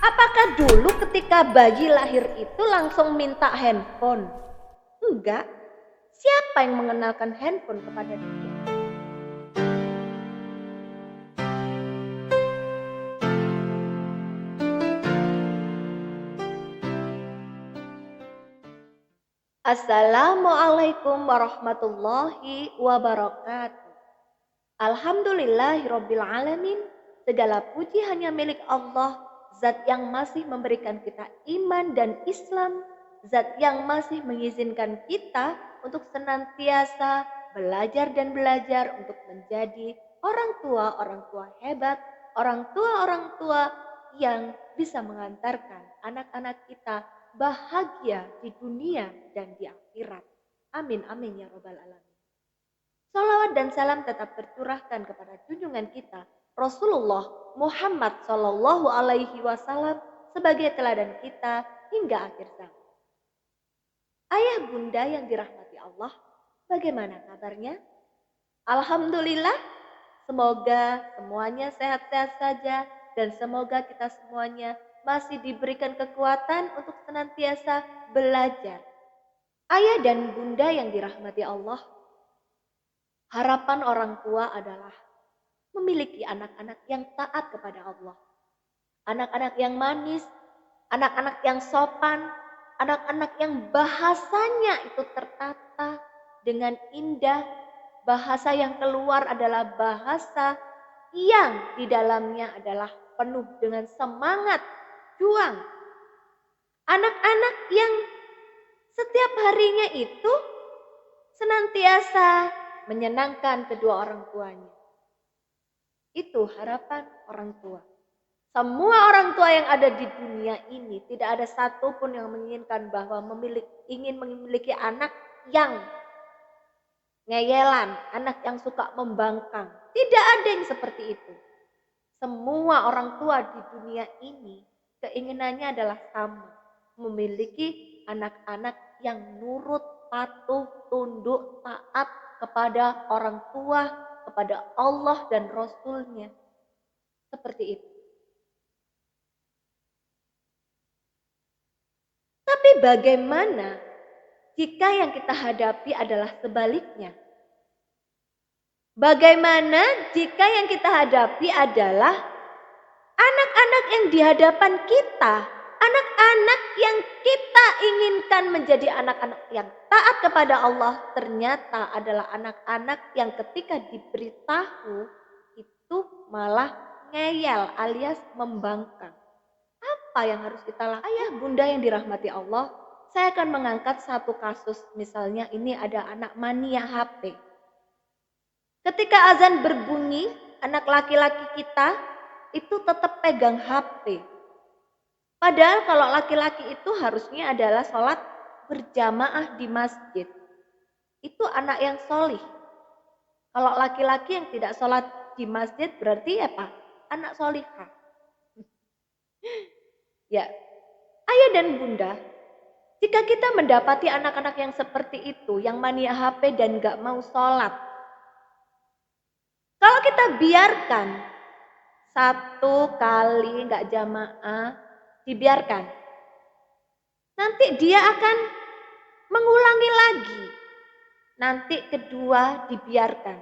Apakah dulu ketika bayi lahir itu langsung minta handphone? Enggak. Siapa yang mengenalkan handphone kepada dia? Assalamualaikum warahmatullahi wabarakatuh. Alhamdulillahirabbil alamin. Segala puji hanya milik Allah, zat yang masih memberikan kita iman dan Islam, zat yang masih mengizinkan kita untuk senantiasa belajar dan belajar untuk menjadi orang tua hebat, orang tua yang bisa mengantarkan anak-anak kita bahagia di dunia dan di akhirat. Amin amin ya robbal alamin. Salawat dan salam tetap tercurahkan kepada junjungan kita Rasulullah Muhammad Sallallahu Alaihi Wasallam sebagai teladan kita hingga akhir zaman. Ayah bunda yang dirahmati Allah, bagaimana kabarnya? Alhamdulillah, semoga semuanya sehat-sehat saja dan semoga kita semuanya masih diberikan kekuatan untuk senantiasa belajar. Ayah dan bunda yang dirahmati Allah, harapan orang tua adalah memiliki anak-anak yang taat kepada Allah. Anak-anak yang manis, anak-anak yang sopan, anak-anak yang bahasanya itu tertata dengan indah. Bahasa yang keluar adalah bahasa yang di dalamnya adalah penuh dengan semangat, juang. Anak-anak yang setiap harinya itu senantiasa menyenangkan kedua orang tuanya. Itu harapan orang tua. Semua orang tua yang ada di dunia ini tidak ada satupun yang menginginkan bahwa ingin memiliki anak yang ngeyelan, anak yang suka membangkang. Tidak ada yang seperti itu. Semua orang tua di dunia ini keinginannya adalah sama. Memiliki anak-anak yang nurut, patuh, tunduk, taat kepada orang tua, kepada Allah dan Rasul-Nya. Seperti itu. Tapi bagaimana jika yang kita hadapi adalah sebaliknya? Bagaimana jika yang kita hadapi adalah anak-anak yang di hadapan kita, anak-anak yang kita inginkan menjadi anak-anak yang taat kepada Allah, ternyata adalah anak-anak yang ketika diberitahu itu malah ngeyel alias membangkang. Apa yang harus kita lakukan? Ayah bunda yang dirahmati Allah, saya akan mengangkat satu kasus. Misalnya ini ada anak mania HP. Ketika azan berbunyi, anak laki-laki kita itu tetap pegang HP. Padahal kalau laki-laki itu harusnya adalah sholat berjamaah di masjid. Itu anak yang solih. Kalau laki-laki yang tidak sholat di masjid berarti apa? Anak solihah. Ya, ayah dan bunda, jika kita mendapati anak-anak yang seperti itu, yang mania HP dan gak mau sholat, kalau kita biarkan satu kali gak jamaah, dibiarkan, nanti dia akan mengulangi lagi. Nanti kedua dibiarkan,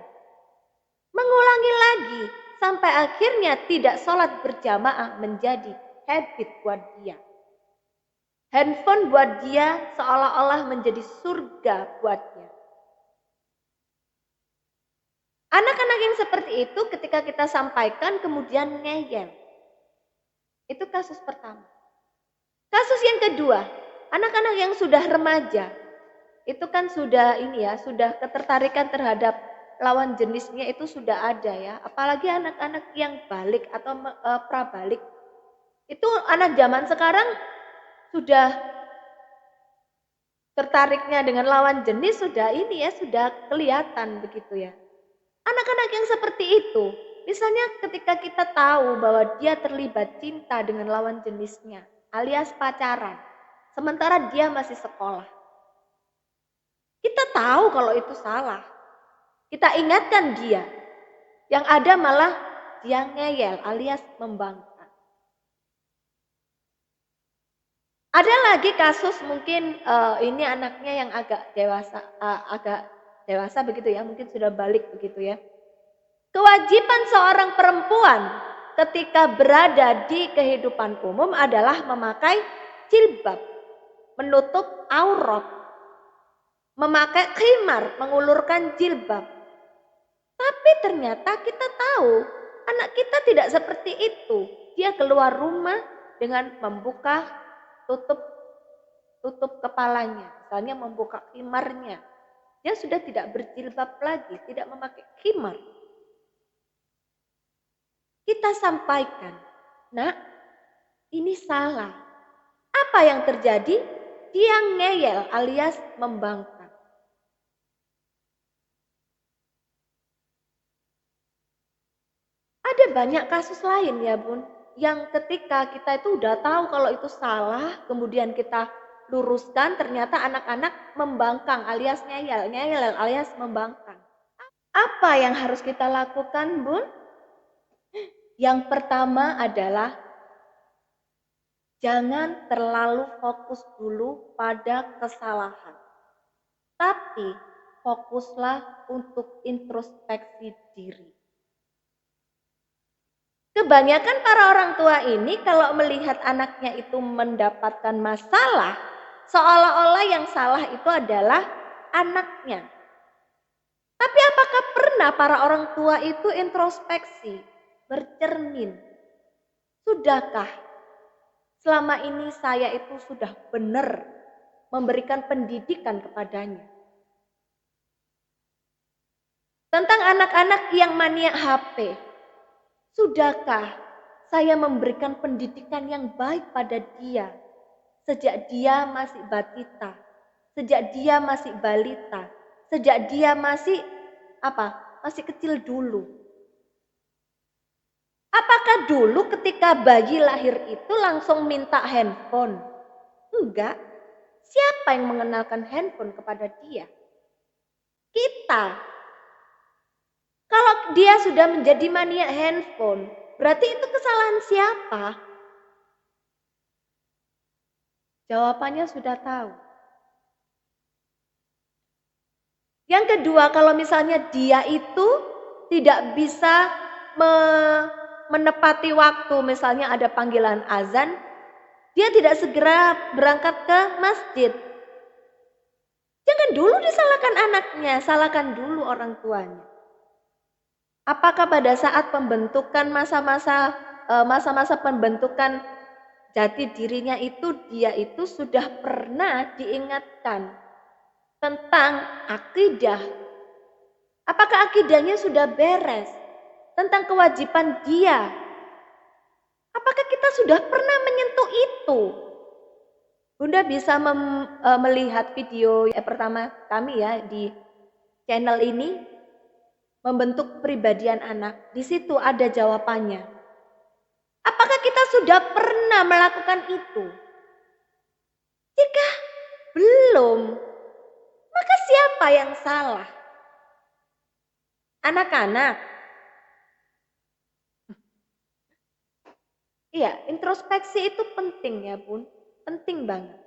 mengulangi lagi, sampai akhirnya tidak sholat berjamaah menjadi habit buat dia. Handphone buat dia seolah-olah menjadi surga buatnya. Anak-anak yang seperti itu ketika kita sampaikan kemudian ngeyel. Itu kasus pertama. Kasus yang kedua, anak-anak yang sudah remaja. Itu kan sudah sudah ketertarikan terhadap lawan jenisnya itu sudah ada ya. Apalagi anak-anak yang balik atau prabalik. Itu anak zaman sekarang sudah tertariknya dengan lawan jenis sudah sudah kelihatan begitu ya. Anak-anak yang seperti itu, misalnya ketika kita tahu bahwa dia terlibat cinta dengan lawan jenisnya, alias pacaran, sementara dia masih sekolah. Kita tahu kalau itu salah. Kita ingatkan dia. Yang ada malah dia ngeyel alias membangkang. Ada lagi kasus mungkin, ini anaknya yang agak dewasa begitu ya, mungkin sudah balik begitu ya. Kewajiban seorang perempuan ketika berada di kehidupan umum adalah memakai jilbab, menutup aurat, memakai khimar, mengulurkan jilbab. Tapi ternyata kita tahu anak kita tidak seperti itu. Dia keluar rumah dengan membuka tutup tutup kepalanya, misalnya membuka khimarnya. Dia sudah tidak berjilbab lagi, tidak memakai khimar. Kita sampaikan, "Nak, ini salah." Apa yang terjadi? Dia ngeyel alias membangkang. Ada banyak kasus lain ya Bun, yang ketika kita itu udah tahu kalau itu salah, kemudian kita luruskan, ternyata anak-anak membangkang alias ngeyel, ngeyel alias membangkang. Apa yang harus kita lakukan Bun? Yang pertama adalah jangan terlalu fokus dulu pada kesalahan. Tapi fokuslah untuk introspeksi diri. Kebanyakan para orang tua ini kalau melihat anaknya itu mendapatkan masalah, seolah-olah yang salah itu adalah anaknya. Tapi apakah pernah para orang tua itu introspeksi, bercermin? Sudahkah selama ini saya itu sudah benar memberikan pendidikan kepadanya? Tentang anak-anak yang maniak HP, sudahkah saya memberikan pendidikan yang baik pada dia sejak dia masih batita, sejak dia masih balita, sejak dia masih Masih kecil dulu. Apakah dulu ketika bayi lahir itu langsung minta handphone? Enggak. Siapa yang mengenalkan handphone kepada dia? Kita. Kalau dia sudah menjadi mania handphone, berarti itu kesalahan siapa? Jawabannya sudah tahu. Yang kedua, kalau misalnya dia itu tidak bisa menepati waktu, misalnya ada panggilan azan, dia tidak segera berangkat ke masjid. Jangan dulu disalahkan anaknya, salahkan dulu orang tuanya. Apakah pada saat pembentukan masa-masa pembentukan jati dirinya itu dia itu sudah pernah diingatkan tentang akidah? Apakah akidahnya sudah beres? Tentang kewajiban dia. Apakah kita sudah pernah menyentuh itu? Bunda bisa melihat video pertama kami ya di channel ini, membentuk kepribadian anak. Di situ ada jawabannya. Apakah kita sudah pernah melakukan itu? Jika belum, maka siapa yang salah? Anak-anak. Iya, introspeksi itu penting ya Bun. Penting banget.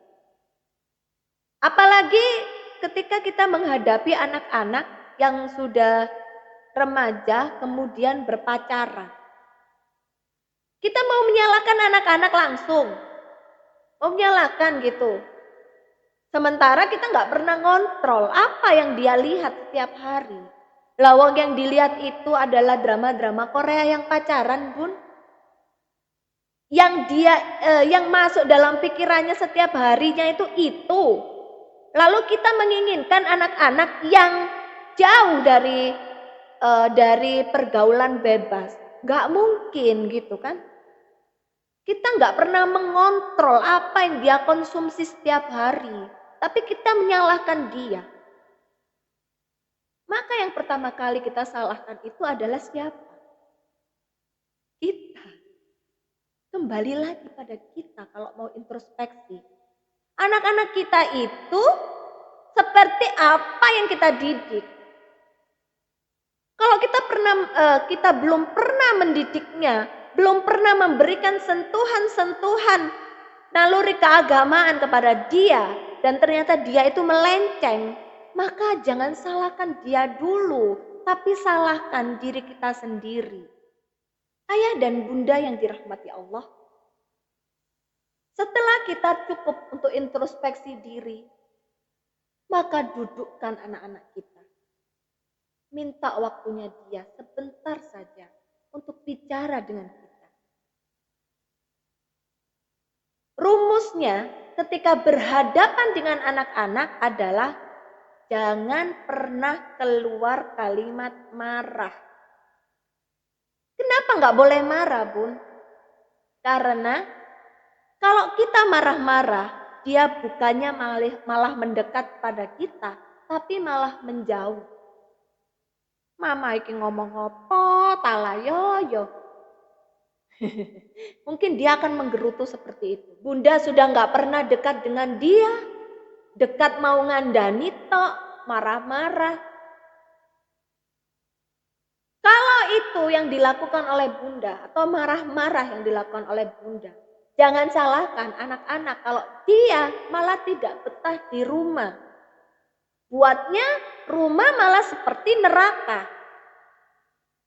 Apalagi ketika kita menghadapi anak-anak yang sudah remaja kemudian berpacaran. Kita mau menyalahkan anak-anak langsung. Mau menyalahkan gitu. Sementara kita nggak pernah ngontrol apa yang dia lihat setiap hari. Lawang yang dilihat itu adalah drama-drama Korea yang pacaran Bun. Yang masuk dalam pikirannya setiap harinya itu. Lalu kita menginginkan anak-anak yang jauh dari pergaulan bebas. Gak mungkin gitu kan. Kita gak pernah mengontrol apa yang dia konsumsi setiap hari. Tapi kita menyalahkan dia. Maka yang pertama kali kita salahkan itu adalah siapa? Kita. Kembali lagi pada kita kalau mau introspeksi. Anak-anak kita itu seperti apa yang kita didik. Kalau kita belum pernah mendidiknya, belum pernah memberikan sentuhan-sentuhan naluri keagamaan kepada dia dan ternyata dia itu melenceng, maka jangan salahkan dia dulu, tapi salahkan diri kita sendiri. Ayah dan bunda yang dirahmati Allah, setelah kita cukup untuk introspeksi diri, maka dudukkan anak-anak kita. Minta waktunya dia sebentar saja untuk bicara dengan kita. Rumusnya ketika berhadapan dengan anak-anak adalah jangan pernah keluar kalimat marah. Kenapa nggak boleh marah, Bun? Karena kalau kita marah-marah, dia bukannya malah mendekat pada kita, tapi malah menjauh. Mama iki ngomong apa, talayoyo. Mungkin dia akan menggerutu seperti itu. Bunda sudah nggak pernah dekat dengan dia. Dekat mau ngandani tok, marah-marah. Kalau itu yang dilakukan oleh bunda atau marah-marah yang dilakukan oleh bunda, jangan salahkan anak-anak kalau dia malah tidak betah di rumah. Buatnya rumah malah seperti neraka.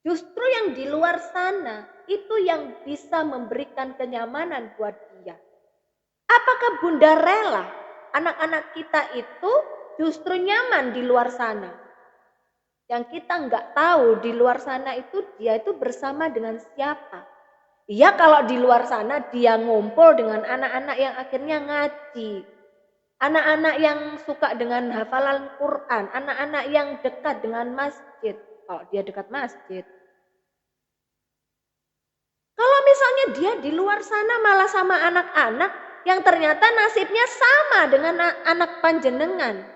Justru yang di luar sana itu yang bisa memberikan kenyamanan buat dia. Apakah bunda rela anak-anak kita itu justru nyaman di luar sana? Yang kita nggak tahu di luar sana itu dia itu bersama dengan siapa. Iya kalau di luar sana dia ngumpul dengan anak-anak yang akhirnya ngaji. Anak-anak yang suka dengan hafalan Quran. Anak-anak yang dekat dengan masjid. Kalau dia dekat masjid. Kalau misalnya dia di luar sana malah sama anak-anak yang ternyata nasibnya sama dengan anak panjenengan.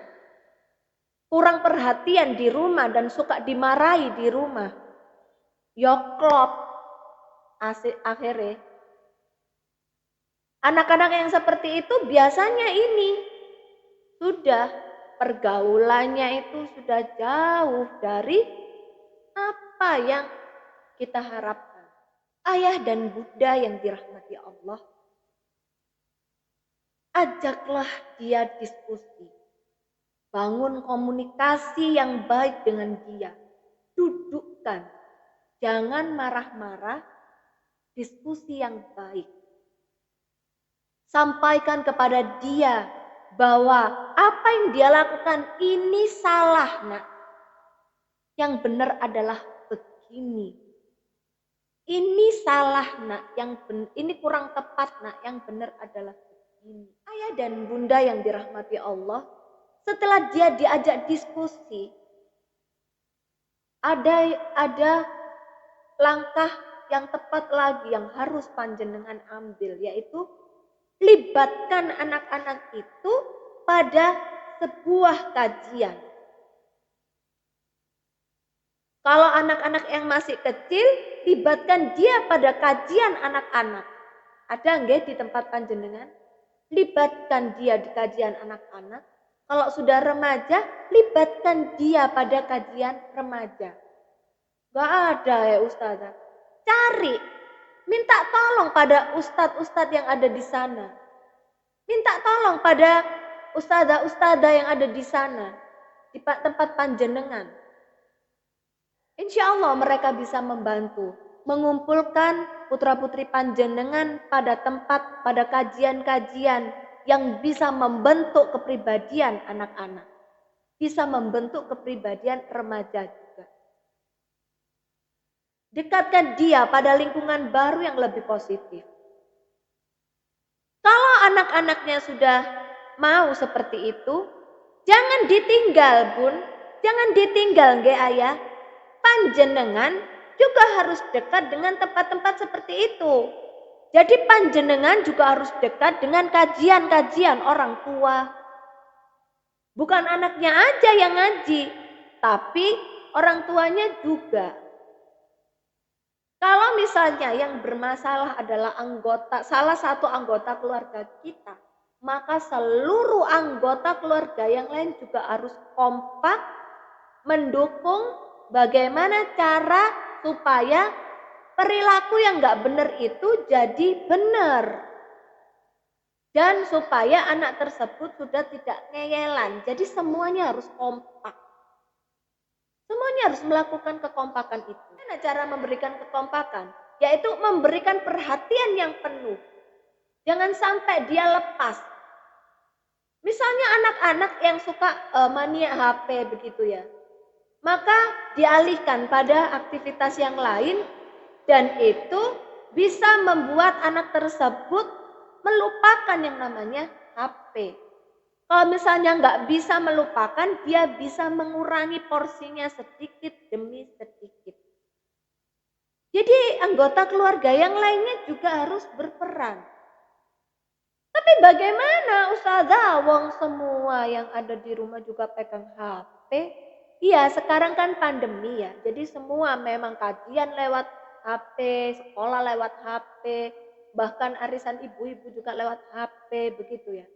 Kurang perhatian di rumah dan suka dimarahi di rumah. Yoklop akhirnya. Anak-anak yang seperti itu biasanya ini sudah pergaulannya itu sudah jauh dari apa yang kita harapkan. Ayah dan bunda yang dirahmati Allah, ajaklah dia diskusi. Bangun komunikasi yang baik dengan dia. Dudukkan. Jangan marah-marah, diskusi yang baik. Sampaikan kepada dia bahwa apa yang dia lakukan ini salah, Nak. Yang benar adalah begini. Ini salah, Nak. Ini kurang tepat, Nak. Yang benar adalah begini. Ayah dan bunda yang dirahmati Allah, setelah dia diajak diskusi, ada langkah yang tepat lagi yang harus panjenengan ambil, yaitu libatkan anak-anak itu pada sebuah kajian. Kalau anak-anak yang masih kecil, libatkan dia pada kajian anak-anak. Ada nggak di tempat panjenengan? Libatkan dia di kajian anak-anak. Kalau sudah remaja, libatkan dia pada kajian remaja. Gak ada ya Ustazah. Cari, minta tolong pada ustadz-ustadz yang ada di sana. Minta tolong pada ustazah-ustazah yang ada di sana. Di tempat panjenengan. Insya Allah mereka bisa membantu. Mengumpulkan putra-putri panjenengan pada tempat, pada kajian-kajian yang bisa membentuk kepribadian anak-anak. Bisa membentuk kepribadian remaja juga. Dekatkan dia pada lingkungan baru yang lebih positif. Kalau anak-anaknya sudah mau seperti itu, jangan ditinggal, Bun. Jangan ditinggal, nggih Ayah. Panjenengan juga harus dekat dengan tempat-tempat seperti itu. Jadi panjenengan juga harus dekat dengan kajian-kajian orang tua. Bukan anaknya aja yang ngaji, tapi orang tuanya juga. Kalau misalnya yang bermasalah adalah salah satu anggota keluarga kita, maka seluruh anggota keluarga yang lain juga harus kompak mendukung bagaimana cara supaya perilaku yang nggak benar itu jadi benar. Dan supaya anak tersebut sudah tidak ngeyelan. Jadi semuanya harus kompak. Semuanya harus melakukan kekompakan itu. Bagaimana cara memberikan kekompakan? Yaitu memberikan perhatian yang penuh. Jangan sampai dia lepas. Misalnya anak-anak yang suka mania HP begitu ya. Maka dialihkan pada aktivitas yang lain dan itu bisa membuat anak tersebut melupakan yang namanya HP. Kalau misalnya nggak bisa melupakan, dia bisa mengurangi porsinya sedikit demi sedikit. Jadi anggota keluarga yang lainnya juga harus berperan. Tapi bagaimana Ustazah, wong semua yang ada di rumah juga pegang HP? Iya, sekarang kan pandemi ya. Jadi semua memang kajian lewat HP, sekolah lewat HP, bahkan arisan ibu-ibu juga lewat HP begitu ya.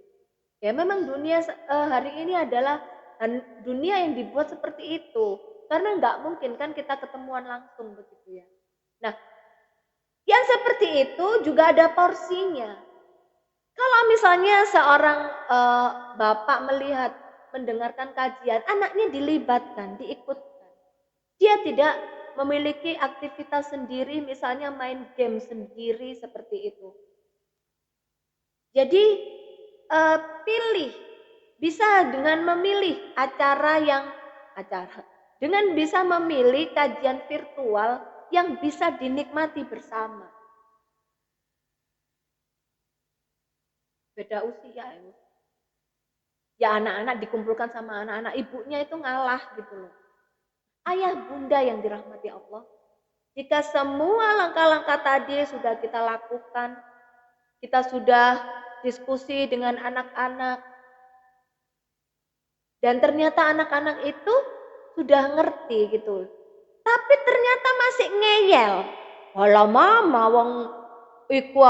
Ya memang dunia hari ini adalah dunia yang dibuat seperti itu. Karena nggak mungkin kan kita ketemuan langsung begitu ya. Nah, yang seperti itu juga ada porsinya. Kalau misalnya seorang bapak melihat, mendengarkan kajian, anaknya dilibatkan, diikutkan. Dia tidak memiliki aktivitas sendiri, misalnya main game sendiri seperti itu. Jadi pilih, bisa dengan memilih dengan bisa memilih kajian virtual yang bisa dinikmati bersama. Beda usia ya. Ya anak-anak dikumpulkan sama anak-anak ibunya itu ngalah gitu loh. Ayah bunda yang dirahmati Allah. Jika semua langkah-langkah tadi sudah kita lakukan, kita sudah diskusi dengan anak-anak, dan ternyata anak-anak itu sudah ngerti gitu. Tapi ternyata masih ngeyel. Walah mama, wong iku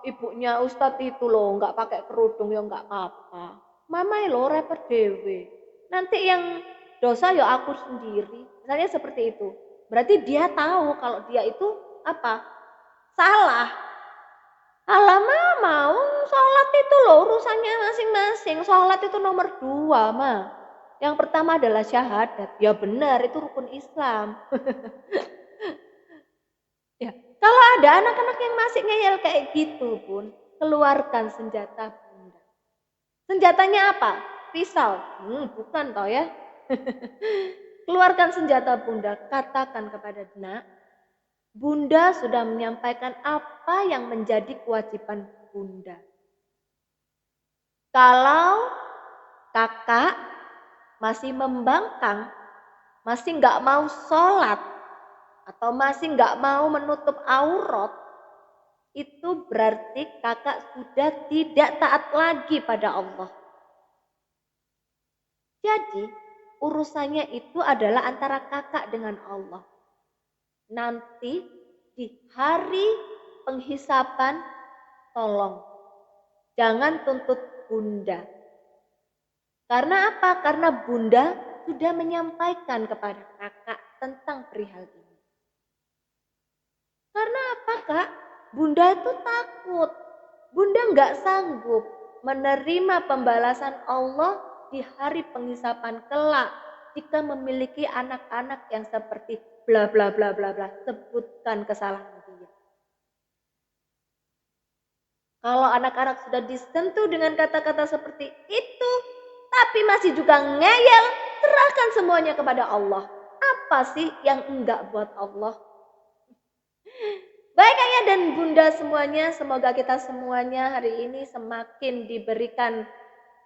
ibunya Ustadz itu loh, nggak pakai kerudung ya nggak apa-apa. Mama lo repot dewe. Nanti yang dosa ya aku sendiri. Misalnya seperti itu. Berarti dia tahu kalau dia itu apa? Salah. Alah mama, sholat itu loh urusannya masing-masing. Sholat itu nomor 2 mah. Yang pertama adalah syahadat. Ya benar, itu rukun Islam. Ya, kalau ada anak-anak yang masih ngeyel kayak gitu pun, keluarkan senjata bunda. Senjatanya apa? Pisau. Bukan toh ya. Keluarkan senjata bunda, katakan kepada nak, bunda sudah menyampaikan apa yang menjadi kewajiban bunda. Kalau kakak masih membangkang, masih nggak mau sholat, atau masih nggak mau menutup aurat, itu berarti kakak sudah tidak taat lagi pada Allah. Jadi urusannya itu adalah antara kakak dengan Allah. Nanti di hari penghisapan tolong jangan tuntut bunda. Karena apa? Karena bunda sudah menyampaikan kepada kakak tentang perihal ini. Karena apa kak? Bunda itu takut. Bunda nggak sanggup menerima pembalasan Allah di hari penghisapan kelak jika memiliki anak-anak yang seperti bla bla bla bla bla, sebutkan kesalahan dia. Kalau anak-anak sudah disentuh dengan kata-kata seperti itu, tapi masih juga ngeyel, serahkan semuanya kepada Allah. Apa sih yang enggak buat Allah? Baik ayah dan bunda semuanya, semoga kita semuanya hari ini semakin diberikan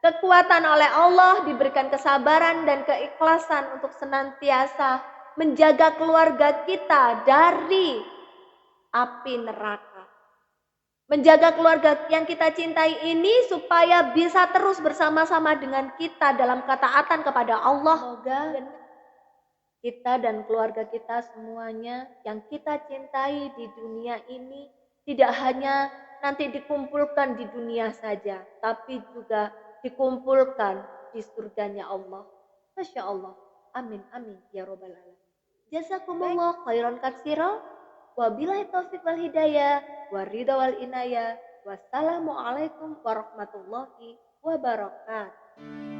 kekuatan oleh Allah, diberikan kesabaran dan keikhlasan untuk senantiasa menjaga keluarga kita dari api neraka. Menjaga keluarga yang kita cintai ini supaya bisa terus bersama-sama dengan kita dalam ketaatan kepada Allah. Semoga kita dan keluarga kita semuanya yang kita cintai di dunia ini tidak hanya nanti dikumpulkan di dunia saja, tapi juga dikumpulkan di surganya Allah. Masya Allah. Amin, amin. Ya Rabbal Alamin. Jazakumullah khairan katsira. Wabillahi taufiq wal hidayah. Waridha wal inayah. Wassalamualaikum warahmatullahi wabarakatuh.